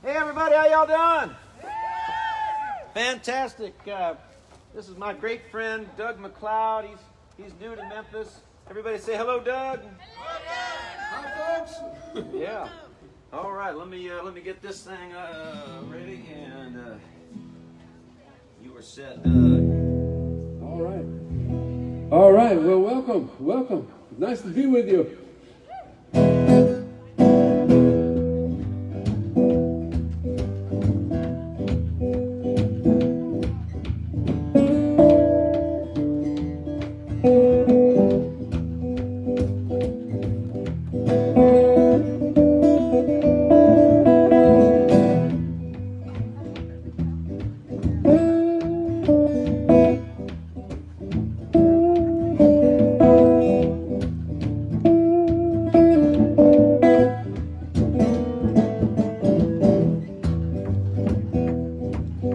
Hey everybody, how y'all doing? Fantastic. This is my great friend Doug McLeod. He's new to Memphis. Everybody say hello, Doug. Hi, folks. Yeah. All right. Let me get this thing ready, and you are set, Doug. All right. Well, welcome. Nice to be with you.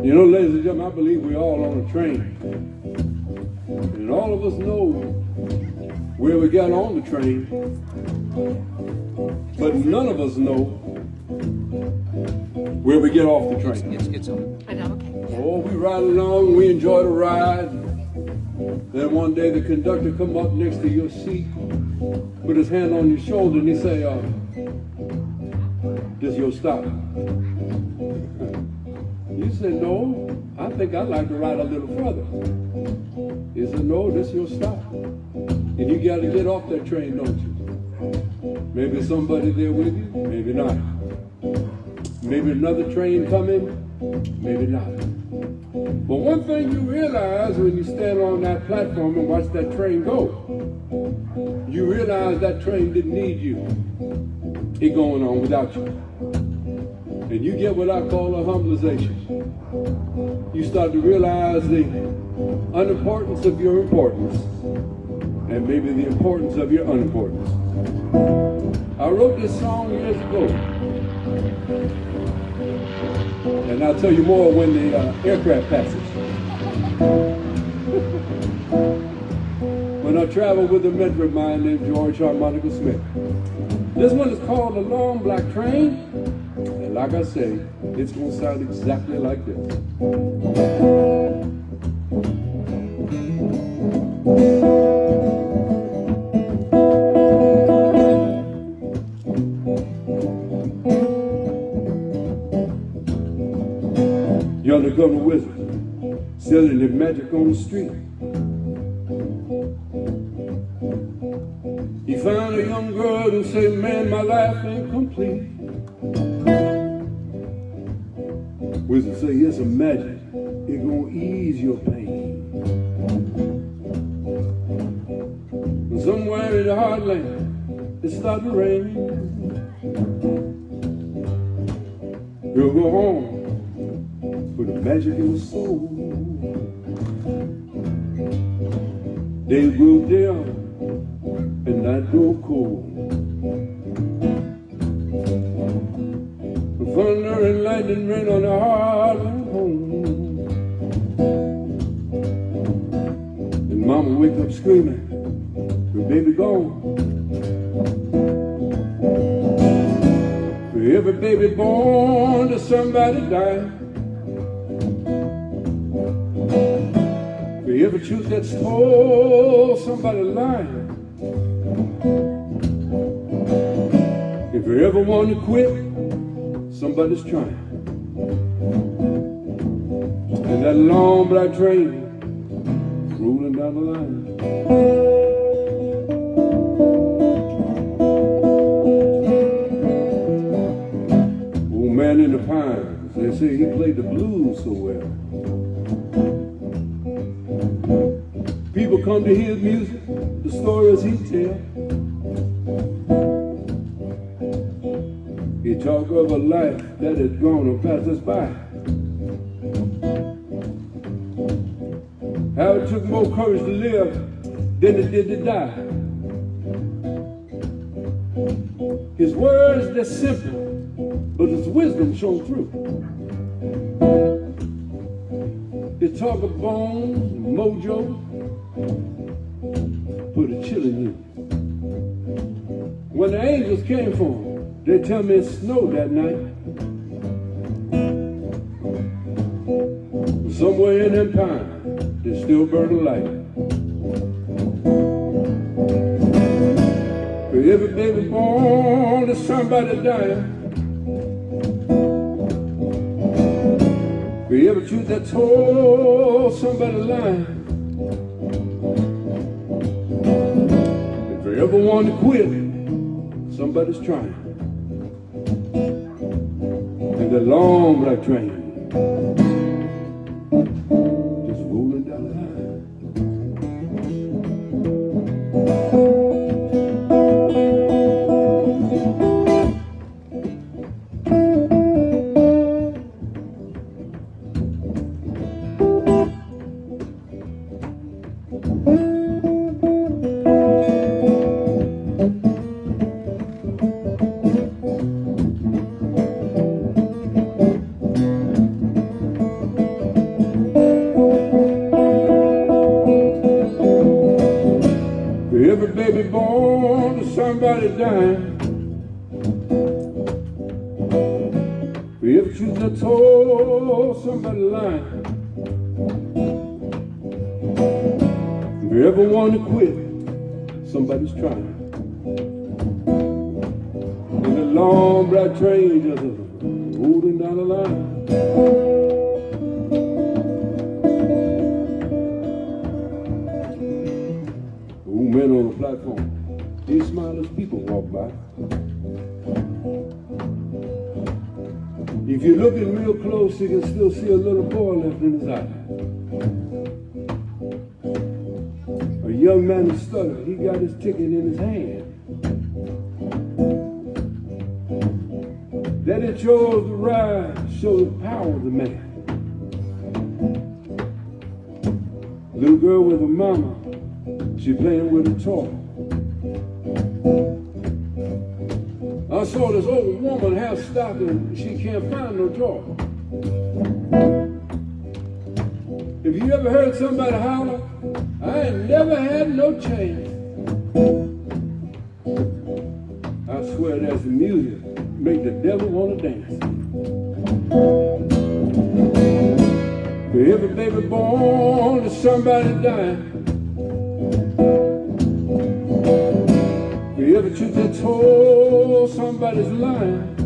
You know, ladies and gentlemen, I believe we're all on a train. And all of us know where we got on the train. But none of us know where we get off the train. It's on. I know, okay. Oh, we ride along, we enjoy the ride. Then one day the conductor come up next to your seat, put his hand on your shoulder, and he say, this your stop. You said, no, I think I'd like to ride a little further. He said, no, this your stop. And you got to get off that train, don't you? Maybe somebody there with you, maybe not. Maybe another train coming, maybe not. But one thing you realize when you stand on that platform and watch that train go, you realize that train didn't need you. It's going on without you. And you get what I call a humbleization. You start to realize the unimportance of your importance and maybe the importance of your unimportance. I wrote this song years ago. And I'll tell you more when the aircraft passes. When I traveled with a mentor of mine named George Harmonica Smith. This one is called A Long Black Train. And like I say, it's going to sound exactly like this. The undercover wizard selling the magic on the street. He found a young girl who said, man, my life ain't complete. Wizard say, it's a magic, it gonna ease your pain. And somewhere in the heartland, it started to rain. Girl, go home with the magic in the soul. Days grew dim and night grew cold. Thunder and lightning rain on the heartland home. And mama wake up screaming, your baby gone. For every baby born to somebody die. For every truth that's told, somebody lying. If you ever want to quit, somebody's trying. And that long black train rolling down the line. Old man in the pines, they say he played the blues so well. People come to hear his music, the stories he tells. He talk of a life that had gone and passed us by. How it took more courage to live than it did to die. His words, they're simple, but his wisdom shone through. They talk of bones, mojo, put a chill in you. When the angels came for him, they tell me it snowed that night. somewhere in them pines, there's still burning light. For every baby born, there's somebody dying. For every truth that told, somebody lying. And for everyone to quit, somebody's trying. And the long black train just rolling down the line. Every baby born to somebody dying. For every truth that told, somebody lying. For everyone to quit, somebody's trying. And the long black train just rolling down the line. Men on the platform, they smile as people walk by. If you're looking real close, you can still see a little boy left in his eye. A young man who stuttered, he got his ticket in his hand. That it chose the ride, shows the power of the man. Little girl with a mama, she playing with a toy. I saw this old woman half stopping, she can't find no toy. If you ever heard somebody holler, I ain't never had no chance. I swear that's the music, make the devil wanna dance. For every baby born, there's somebody dying. For every truth that's told, somebody's lying.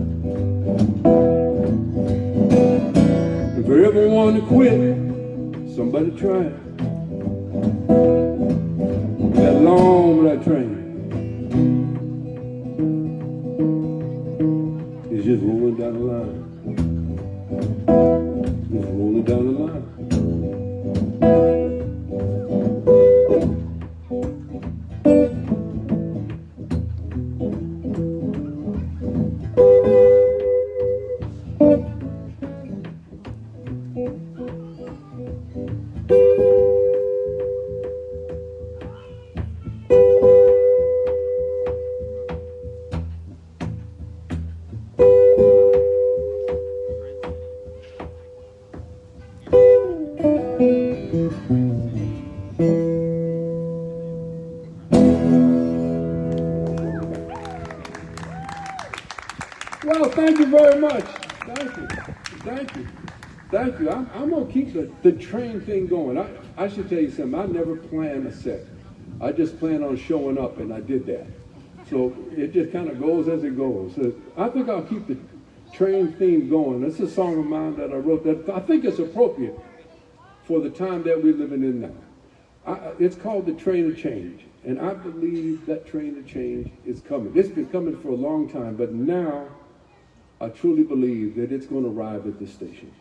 And for everyone to quit, somebody trying. That long black train is just rolling down the line. Just rolling down the line. Well, thank you very much. Thank you. Thank you. Thank you. I'm going to keep the train thing going. I should tell you something. I never planned a set. I just planned on showing up, and I did that. So it just kind of goes as it goes. So I think I'll keep the train theme going. It's a song of mine that I wrote that I think it's appropriate for the time that we're living in now. It's called The Train of Change, and I believe that train of change is coming. It's been coming for a long time, but now I truly believe that it's going to arrive at this station.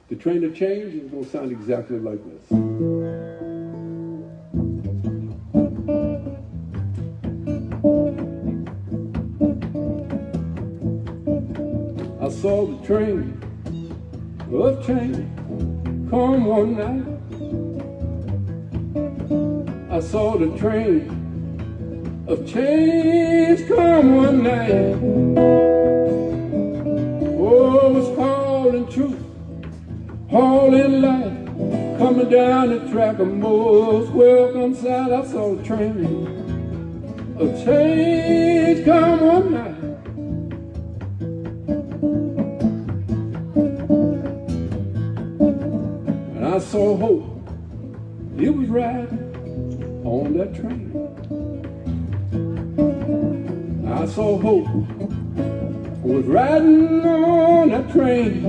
The train of change is going to sound exactly like this. I saw the train of change come one night. I saw the train of change come one night. Oh, it's hauling truth, hauling light, coming down the track of most welcome sight. I saw the train of change come one night. I saw hope. It was riding on that train. I saw hope was riding on that train.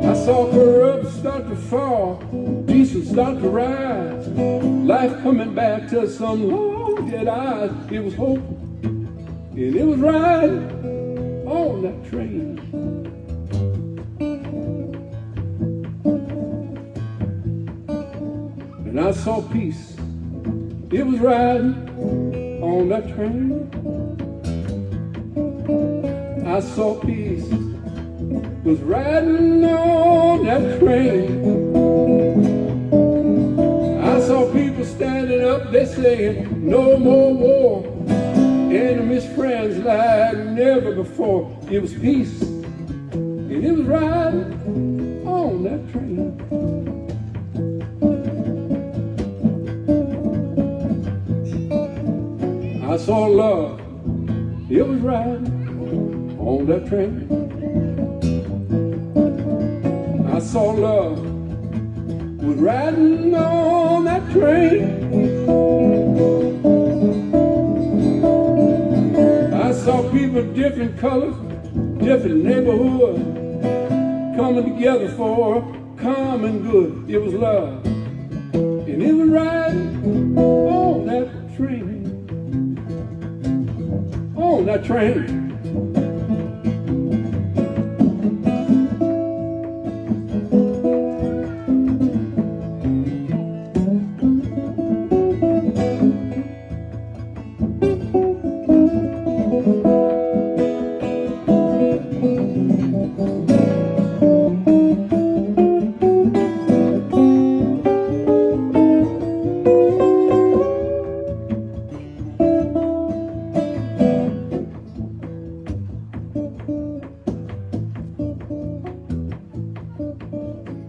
I saw corrupt start to fall, decent start to rise, life coming back to some long dead eyes. It was hope, and it was riding on that train. And I saw peace, it was riding on that train. I saw peace was riding on that train. I saw people standing up, they saying no more war, enemies, friends like never before. It was peace, and it was riding on that train. I saw love, it was riding on that train. I saw love was riding on that train. I saw people different colors, different neighborhoods, coming together for common good. It was love, and it was riding on that train. On that train.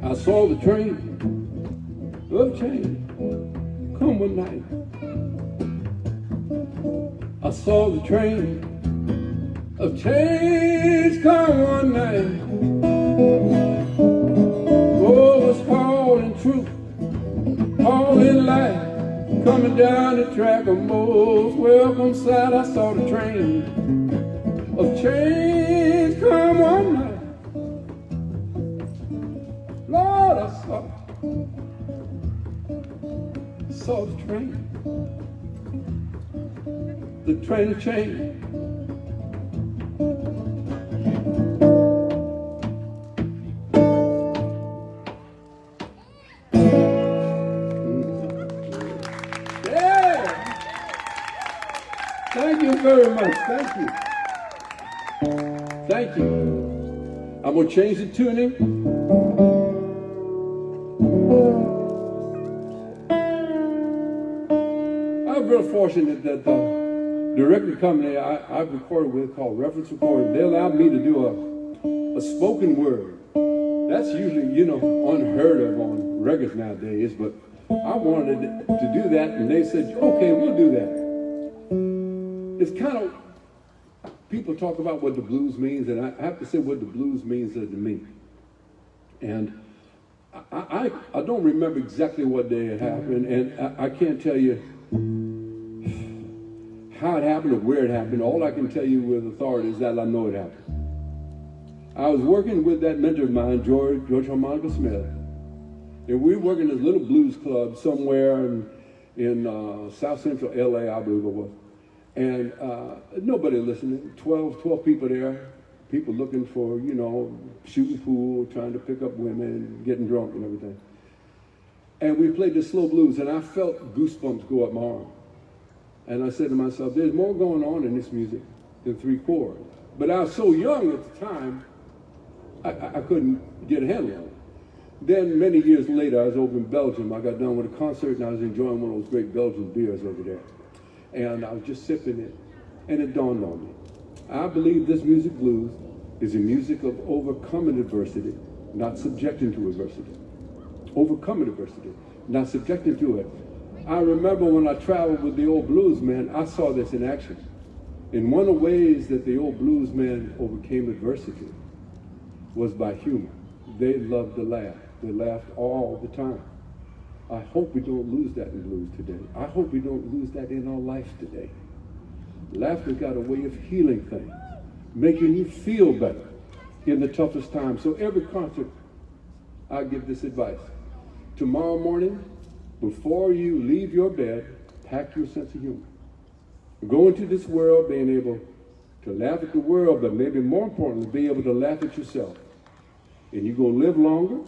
I saw the train of change come one night. I saw the train of change come one night. Oh, it's calling truth, calling light, coming down the track of most welcome sight. I saw the train of change come one night. Lord, I saw the train of change. Yeah. Thank you very much. Thank you. Thank you. I'm going to change the tuning. I'm real fortunate that the record company I've recorded with, called Reference Recording, they allowed me to do a spoken word. That's usually, unheard of on records nowadays, but I wanted to do that, and they said, okay, we'll do that. It's kind of, people talk about what the blues means, and I have to say what the blues means to me. And I don't remember exactly what day it happened, and I can't tell you how it happened or where it happened. All I can tell you with authority is that I know it happened. I was working with that mentor of mine, George Harmonica Smith, and we were working at this little blues club somewhere in South Central LA, I believe it was. And nobody listening, 12 people there, people looking for, shooting pool, trying to pick up women, getting drunk and everything. And we played the slow blues, and I felt goosebumps go up my arm. And I said to myself, there's more going on in this music than 3 chords. But I was so young at the time, I couldn't get a handle on it. Then many years later, I was over in Belgium. I got done with a concert, and I was enjoying one of those great Belgian beers over there. And I was just sipping it, and it dawned on me. I believe this music blues is a music of overcoming adversity, not subjecting to adversity. Overcoming adversity, not subjecting to it. I remember when I traveled with the old blues men, I saw this in action. In one of the ways that the old blues men overcame adversity was by humor. They loved to laugh. They laughed all the time. I hope we don't lose that in blues today. I hope we don't lose that in our life today. Laughter got a way of healing things, making you feel better in the toughest times. So every concert, I give this advice. Tomorrow morning, before you leave your bed, pack your sense of humor. Go into this world being able to laugh at the world, but maybe more importantly, be able to laugh at yourself. And you're going to live longer,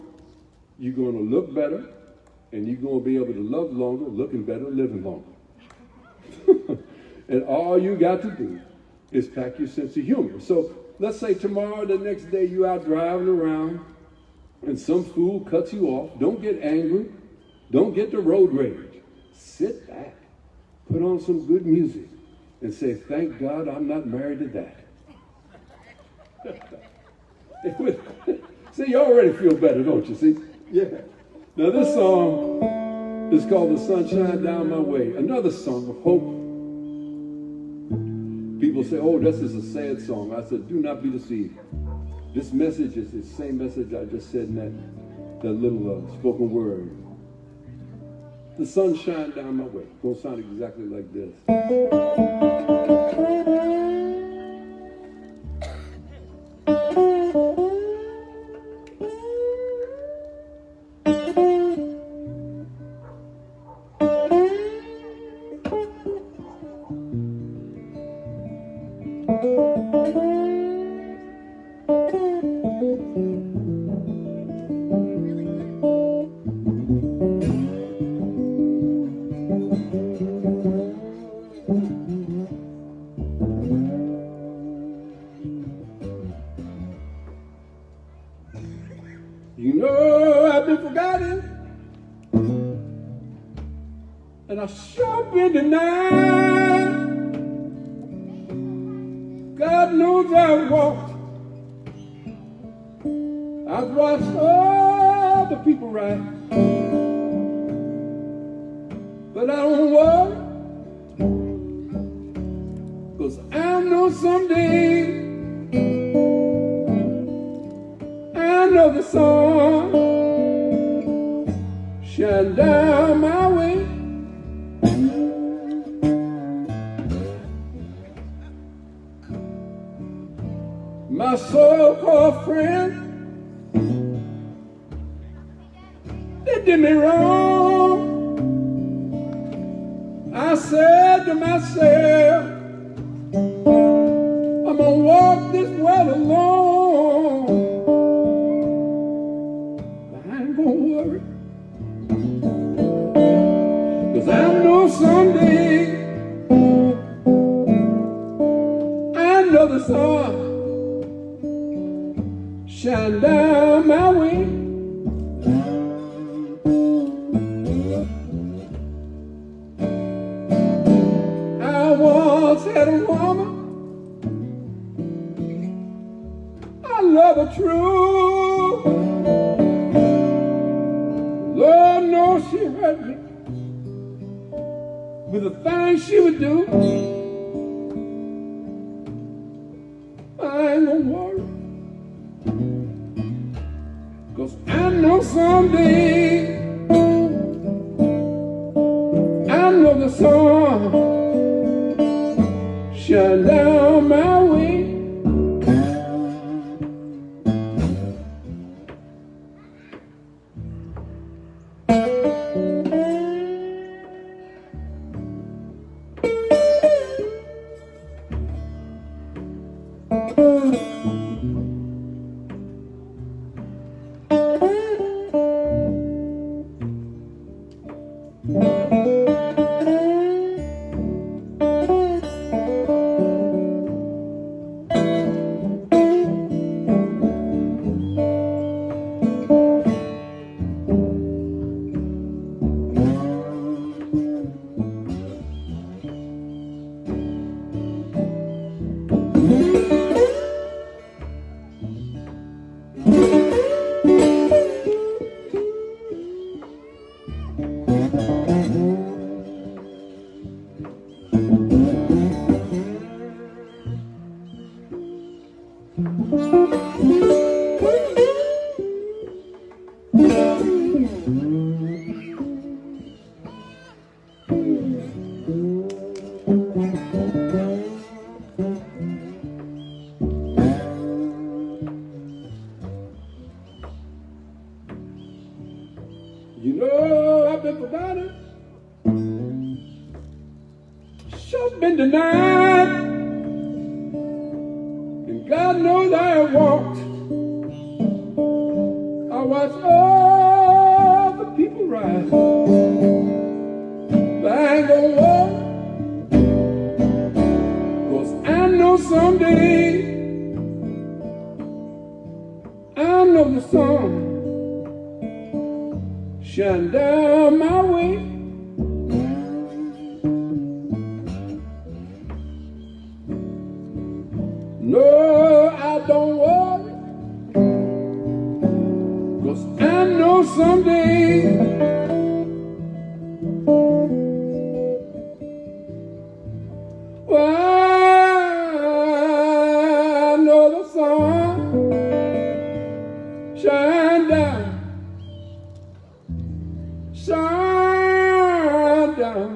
you're going to look better, and you're going to be able to love longer, looking better, living longer. And all you got to do is pack your sense of humor. So let's say tomorrow, the next day, you're out driving around, and some fool cuts you off. Don't get angry. Don't get the road rage. Sit back, put on some good music, and say, thank God I'm not married to that. See, you already feel better, don't you? See? Yeah. Now this song is called The Sunshine Down My Way. Another song of hope. People say, oh, this is a sad song. I said, do not be deceived. This message is the same message I just said in that little spoken word. The sunshine down my way. It's going to sound exactly like this. You know I've been forgotten, and I've sure been denied. God knows I've walked, I've watched other people ride, but I don't worry, 'cause I know someday I know the sun shine down my way. My so-called friend, they did me wrong. I said to myself, I'm gonna walk this world alone. I ain't gonna worry, 'cause I know someday I know the sun shine down my way. I once had a woman, I love her true. Lord knows she hurt me with the things she would do. I ain't gonna worry, 'cause I know someday I know the sun shine down my way. night, and God knows I have walked. I watched all the people rise. But I ain't gonna walk, 'cause I know someday, I know the sun shine down my way. No, I don't worry, 'cause I know someday I know the sun shine down, shine down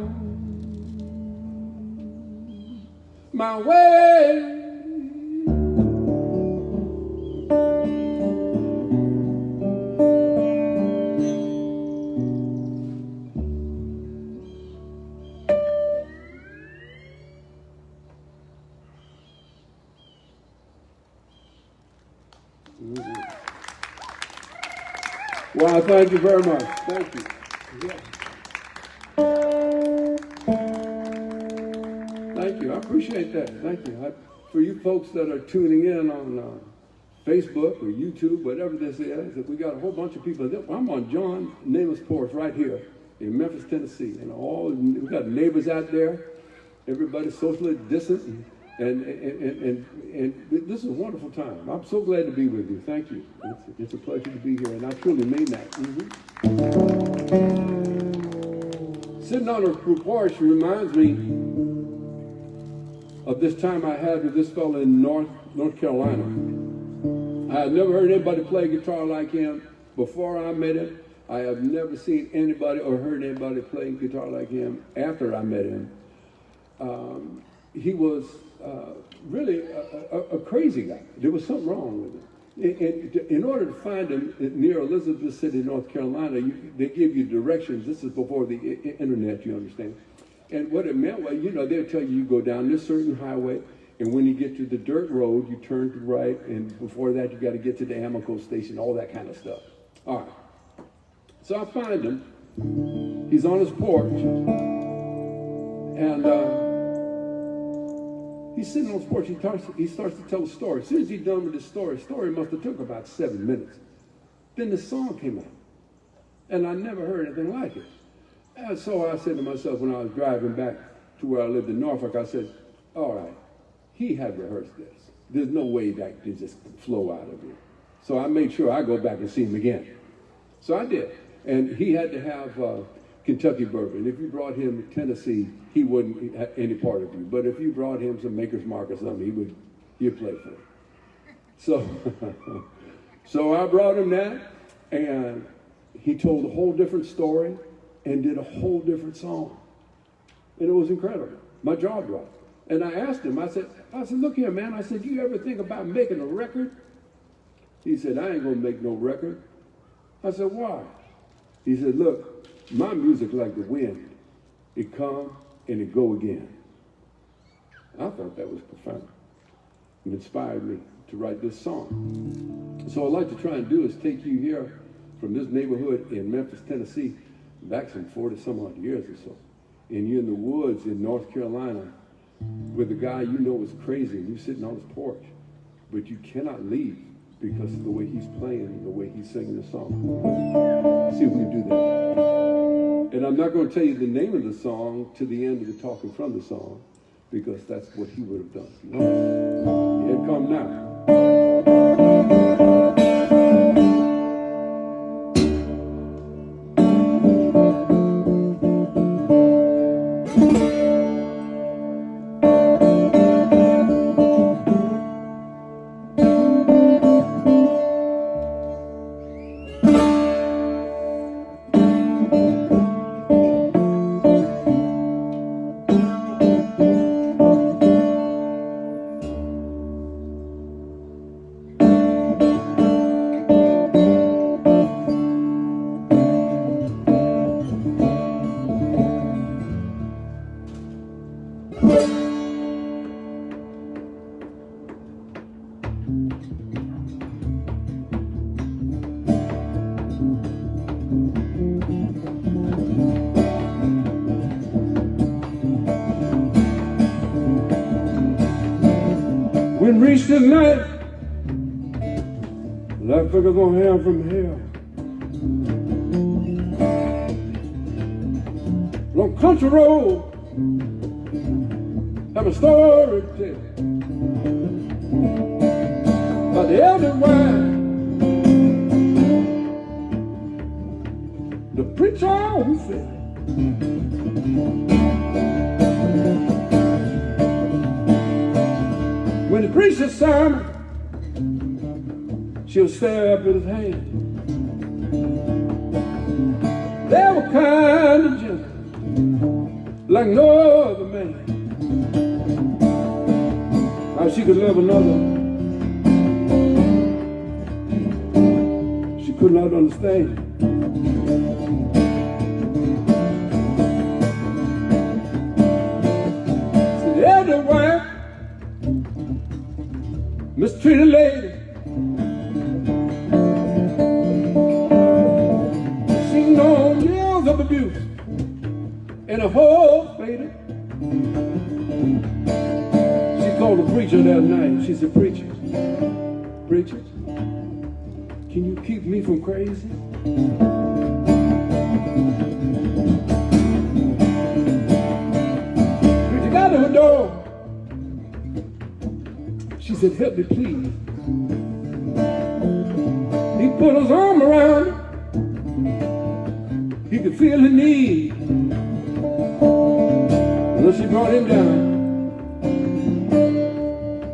my way. Well, thank you very much. Thank you. Yeah. Thank you. I appreciate that. Thank you. For you folks that are tuning in on Facebook or YouTube, whatever this is, we got a whole bunch of people. I'm on John Nemeth's porch right here in Memphis, Tennessee, and we got neighbors out there. Everybody's socially distant, and this is a wonderful time. I'm so glad to be with you. Thank you. It's a pleasure to be here, and I truly mean that. Sitting on a porch reminds me of this time I had with this fellow in North Carolina. I had never heard anybody play guitar like him before I met him. I have never seen anybody or heard anybody play guitar like him after I met him. He was really a crazy guy. There was something wrong with him. In order to find him near Elizabeth City, North Carolina, they give you directions. This is before the internet, you understand. And what it meant was, they'll tell you go down this certain highway, and when you get to the dirt road, you turn to the right, and before that, you got to get to the Amoco station, all that kind of stuff. All right. So I find him. He's on his porch, and he's sitting on his porch. He starts to tell a story. As soon as he's done with the story must have took about 7 minutes. Then the song came out, and I never heard anything like it. And so I said to myself when I was driving back to where I lived in Norfolk, I said, all right, he had rehearsed this. There's no way that can just flow out of him. So I made sure I go back and see him again. So I did. And he had to have Kentucky bourbon. If you brought him Tennessee, he wouldn't have any part of you. But if you brought him some Maker's Mark or something, he'd play for it. So I brought him that, and he told a whole different story and did a whole different song. And it was incredible. My jaw dropped. And I asked him, I said, look here, man. I said, you ever think about making a record? He said, I ain't gonna make no record. I said, why? He said, look, my music like the wind. It come and it go again. I thought that was profound. It inspired me to write this song. So what I'd like to try and do is take you here from this neighborhood in Memphis, Tennessee, back some 40 some odd years or so. And you're in the woods in North Carolina with a guy you know is crazy and you're sitting on his porch. But you cannot leave because of the way he's playing, the way he's singing the song. See if we can do that. And I'm not going to tell you the name of the song to the end of the talking from the song, because that's what he would have done. Here it come now. When reached the night, that figure gonna have from hell. Long country road, have a story to tell about the elder wife, the preacher who fell. When the preacher sermon, she'll stare up at his hand. They were kind and gentle, like no other man. How she could love another, she could not understand. So the elder wife mistreated lady. She known years of abuse and a whole faded. She called the preacher that night. She said, preacher, can you keep me from crazy? Preacher got to her door. She said, help me please. He put his arm around her. He could feel the need. Until she brought him down,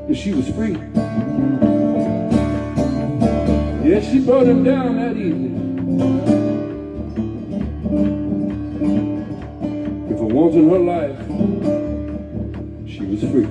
and she was free. Yes, she brought him down that evening. And for once in her life, she was free.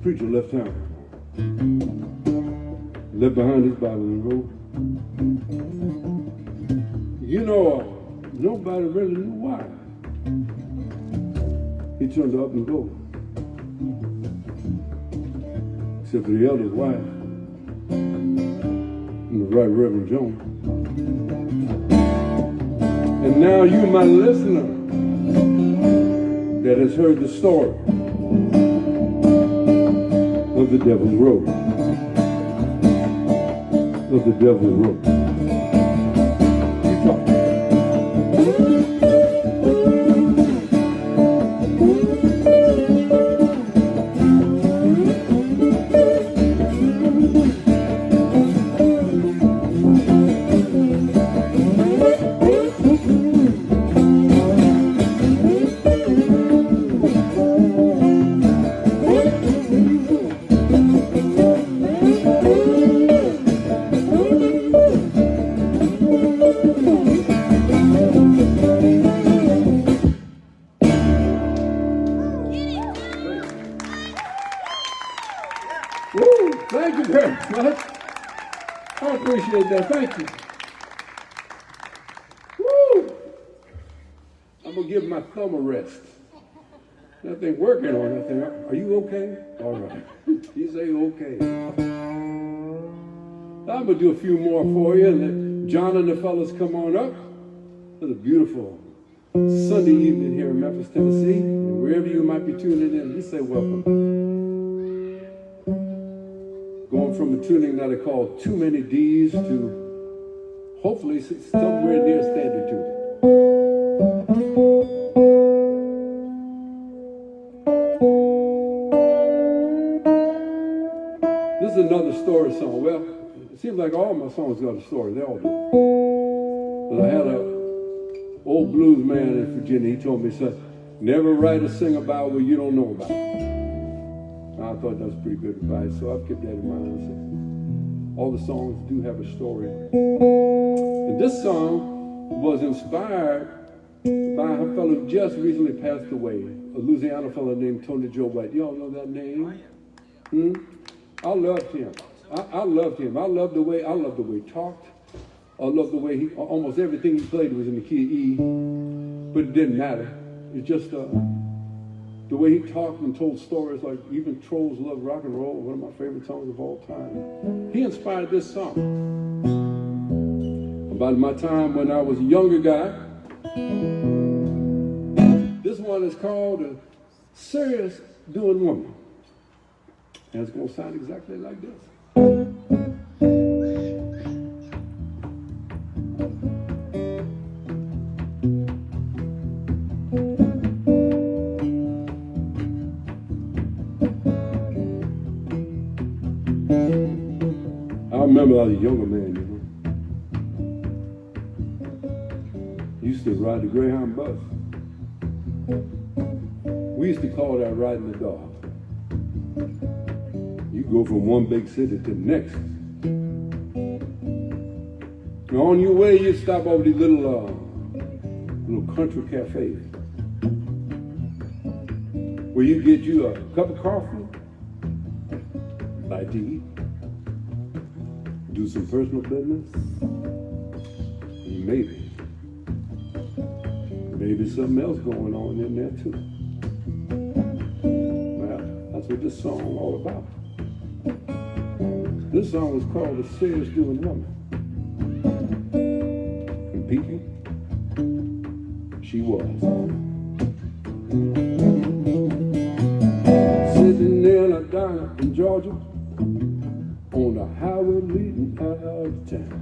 Preacher left town, left behind his Bible in the road. You know, nobody really knew why. He turned up and go, except for the elder's wife and the Right Reverend Jones. And now you, my listener, that has heard the story of the Devil's Road. Of the Devil's Road. You talk. appreciate that. Thank you. Woo! I'm going to give my thumb a rest. That thing working on that thing. Are you okay? All right. He say okay. I'm going to do a few more for you, and let John and the fellas come on up. It's a beautiful Sunday evening here in Memphis, Tennessee. And wherever you might be tuning in, we say welcome. Going from a tuning that I call Too Many D's to hopefully somewhere near standard tuning. This is another story song. Well, it seems like all my songs got a story. They all do. But I had an old blues man in Virginia. He told me, son, never write or sing about what you don't know about. I thought that was pretty good advice, so I've kept that in mind. So all the songs do have a story. And this song was inspired by a fellow who just recently passed away, a Louisiana fellow named Tony Joe White. You all know that name? I loved him. I loved him. I loved the way he talked. I loved the way almost everything he played was in the key of E, but it didn't matter. It's just the way he talked and told stories, like even Trolls Love Rock and Roll, one of my favorite songs of all time. He inspired this song. About my time when I was a younger guy. This one is called A Serious Doing Woman. And it's going to sound exactly like this. I remember I was a younger man, Used to ride the Greyhound bus. We used to call that riding the dog. You go from one big city to the next. And on your way, you stop over these little country cafes where you get you a cup of coffee, bite to eat, do some personal business, and maybe something else going on in there too. Well, that's what this song is all about. This song was called A Serious Doing Woman. And Pinky, she was. Sitting in a diner in Georgia on the highway leading out of town,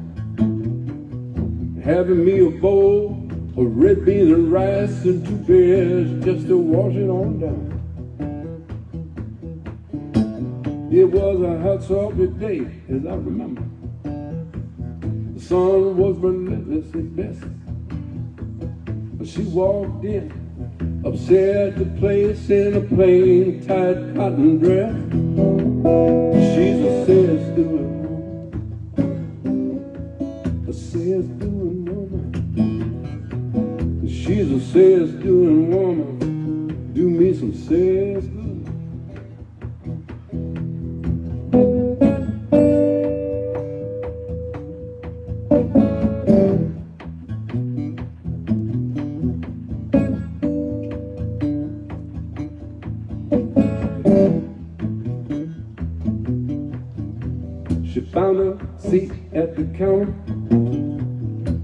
having me a bowl of red beans and rice and 2 beers just to wash it on down. It was a hot, sultry day, as I remember. The sun was relentless at best. But she walked in, upset the place in a plain, tight cotton dress. She's a serious doing woman. A serious doing woman. She's a serious doing woman. Do me some serious good. She found a seat at the counter.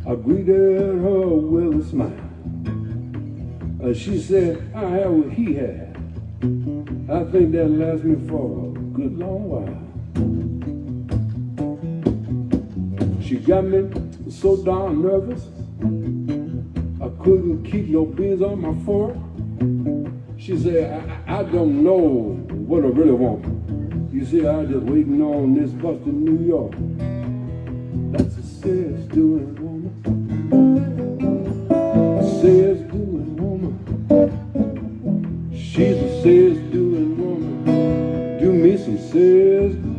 I greeted her with a smile. She said, I have what he had. I think that'll last me for a good long while. She got me so darn nervous, I couldn't keep no beans on my fork. She said, I don't know what I really want. You see, I'm just waiting on this bus to New York. That's a serious doing woman. A serious doing woman. She's a serious doing woman. Do me some serious good.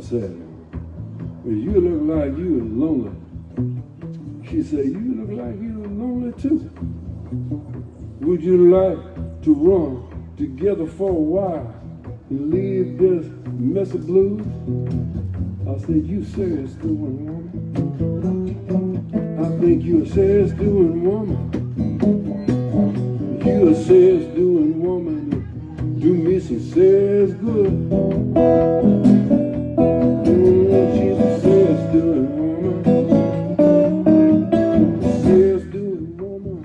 said, well, you look like you was lonely. She said, you look like you was lonely too. Would you like to run together for a while and leave this mess of blues? I said, you serious doing woman? I think you a serious doing woman. You a serious doing woman. Do me some serious good. She's a serious doing woman. A serious doing woman.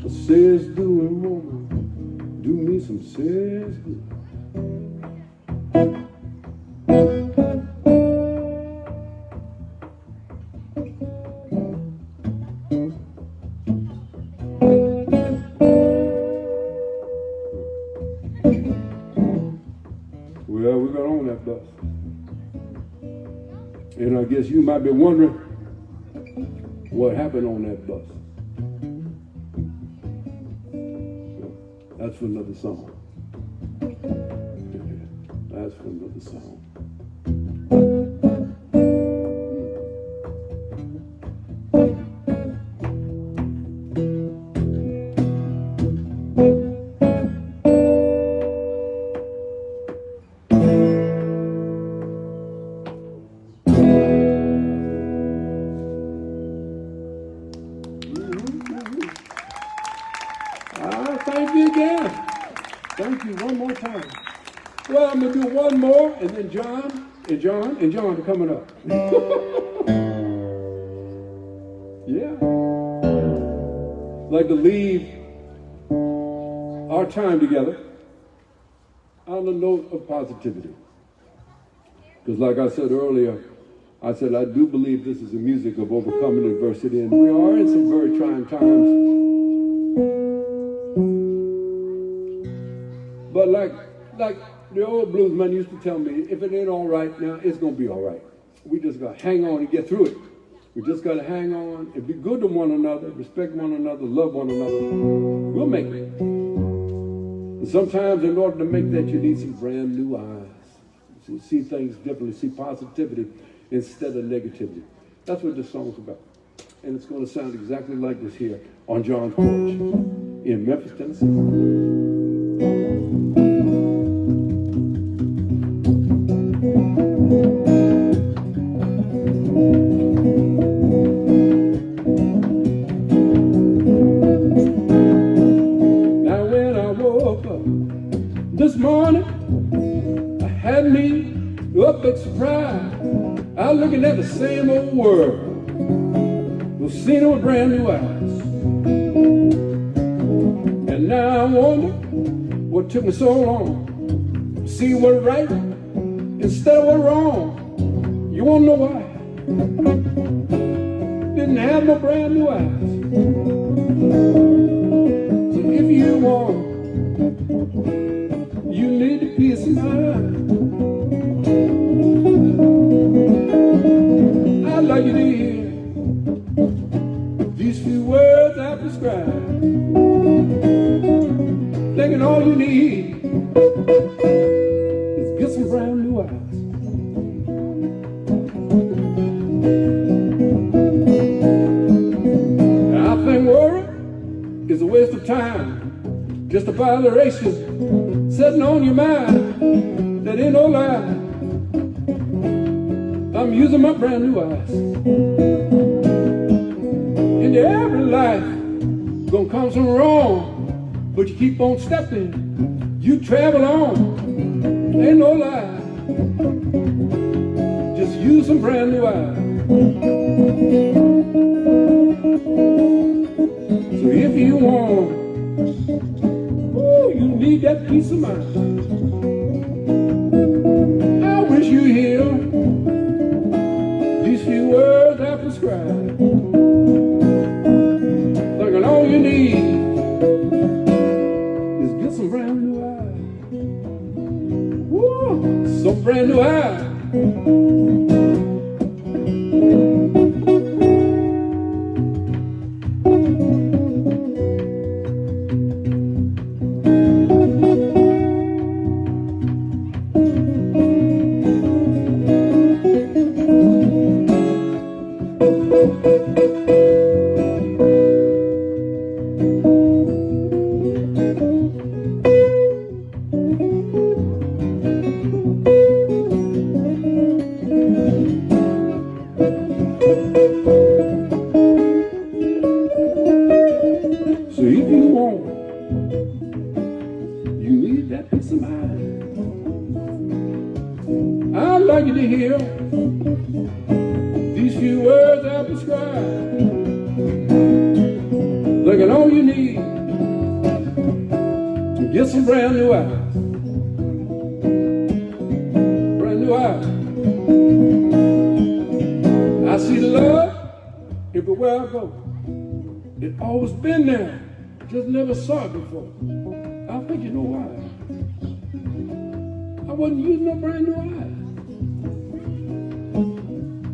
A serious doing woman. Do me some serious good. Well, we got on that bus. And I guess you might be wondering what happened on that bus. That's for another song. That's for another song. Thank you again. Thank you one more time. Well, I'm going to do one more, and then John are coming up. Yeah. I'd like to leave our time together on a note of positivity. Because like I said earlier, I do believe this is the music of overcoming adversity, and we are in some very trying times. But like the old bluesman used to tell me, if it ain't all right now, it's going to be all right. We just got to hang on and get through it. We just got to hang on and be good to one another, respect one another, love one another. We'll make it. And sometimes in order to make that, you need some brand new eyes. So see things differently, see positivity instead of negativity. That's what this song's about. And it's going to sound exactly like this here on John's Porch in Memphis, Tennessee. This morning, I had me up big surprise. I was looking at the same old world, was seeing it with brand new eyes. And now I wonder what took me so long to see what right instead of what wrong. You wanna know why? Didn't have no brand new eyes. So if you want, you need a peace of mind. I'd like you to hear these few words I prescribe. Thinking all you need is get some brand new eyes. And I think worry is a waste of time, just a botheration sitting on your mind, that ain't no lie. I'm using my brand new eyes. Into every life, gonna come some wrong, but you keep on stepping, you travel on, ain't no lie. Just use some brand new eyes. So if you want, you need that peace of mind. I wish you hear these few words I prescribe. Thinking all you need is get some brand new eyes. Woo, some brand new eyes. like you to hear these few words I prescribe. Look at all you need to get some brand new eyes. Brand new eyes. I see love everywhere I go. It's always been there, just never saw it before. I think you know why. I wasn't using no brand new eyes.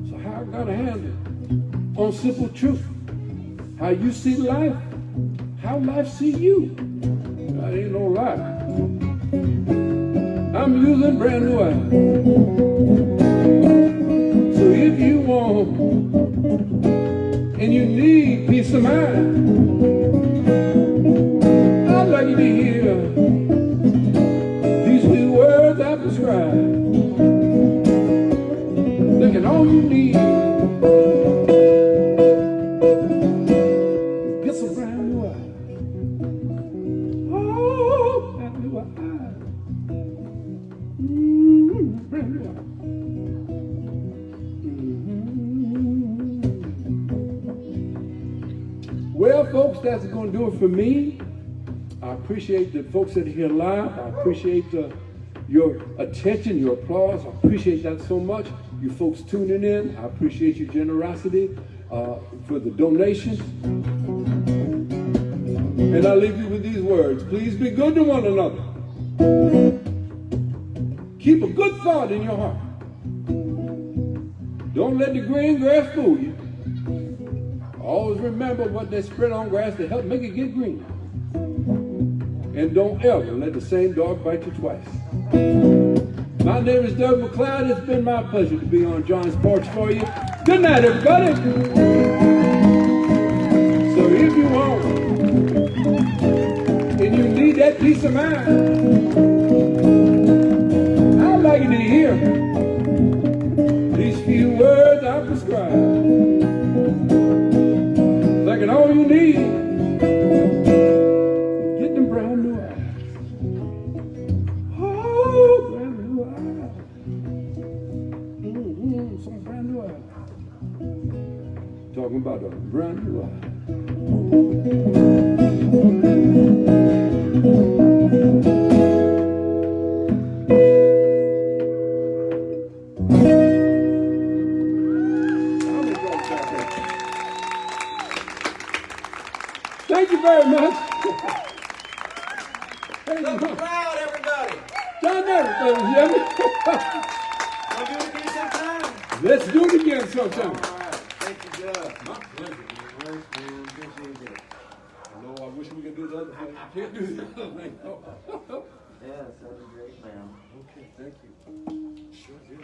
So how I got a handle on simple truth, how you see life, how life see you. That ain't no lie. I'm using brand new eyes. So if you want and you need peace of mind, I'd like you to hear these few words I prescribe. Look at all you need is get some brand new eyes. Oh, brand new eyes. Brand new eyes. Well, folks, that's going to do it for me. I appreciate the folks that are here live. I appreciate your attention, your applause. I appreciate that so much. You folks tuning in, I appreciate your generosity for the donations. And I leave you with these words. Please be good to one another. Keep a good thought in your heart. Don't let the green grass fool you. Always remember what they spread on grass to help make it get green. And don't ever let the same dog bite you twice. My name is Doug McLeod. It's been my pleasure to be on John's Porch for you. Good night, everybody. So if you want and you need that peace of mind, I'd like you to hear these few words I prescribe. Like it all you need, get them brand new eyes. Oh, brand new eyes. Some brand new eyes. Talking about a brand new eye. Thank you very much. Look proud, everybody. Done everything, Jimmy. Want to do it again sometime? Let's do it again sometime. All right. Thank you, Doug. My pleasure. I wish we could do the other thing. I can't do the other thing. Yes, that was a great, man. Okay, thank you. Sure did.